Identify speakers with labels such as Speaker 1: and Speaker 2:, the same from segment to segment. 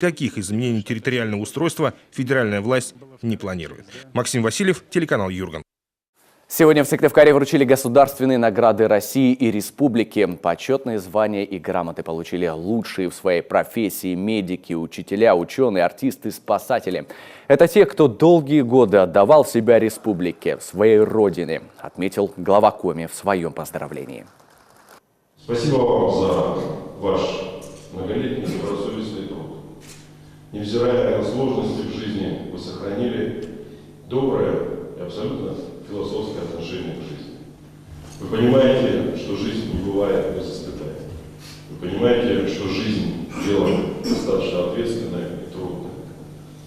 Speaker 1: Никаких изменений территориального устройства федеральная власть не планирует. Максим Васильев, телеканал Юрган.
Speaker 2: Сегодня в Сыктывкаре вручили государственные награды России и республики. Почетные звания и грамоты получили лучшие в своей профессии медики, учителя, ученые, артисты, спасатели. Это те, кто долгие годы отдавал себя республике, своей родине, отметил глава Коми в своем поздравлении.
Speaker 3: Спасибо вам за ваш многолетний добросовестный труд. Невзирая на сложности в жизни, вы сохранили доброе и абсолютно философское отношение к жизни. Вы понимаете, что жизнь не бывает без испытаний. Вы понимаете, что жизнь – дело достаточно ответственное и трудное.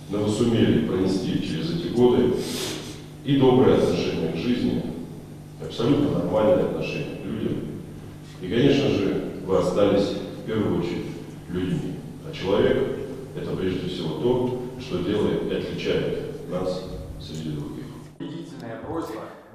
Speaker 3: Но вы сумели пронести через эти годы и доброе отношение к жизни, и абсолютно нормальное отношение к людям. И, конечно же, вы остались в первую очередь людьми. А человек – это прежде всего то, что делает и отличает нас среди других.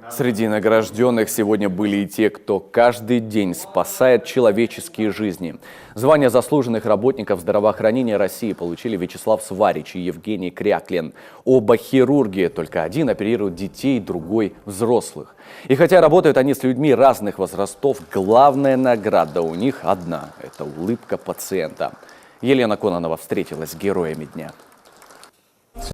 Speaker 2: Среди награжденных сегодня были и те, кто каждый день спасает человеческие жизни. Звание заслуженных работников здравоохранения России получили Вячеслав Сварич и Евгений Кряклин. Оба хирурги, только один оперирует детей, другой – взрослых. И хотя работают они с людьми разных возрастов, главная награда у них одна – это улыбка пациента. Елена Кононова встретилась с героями дня.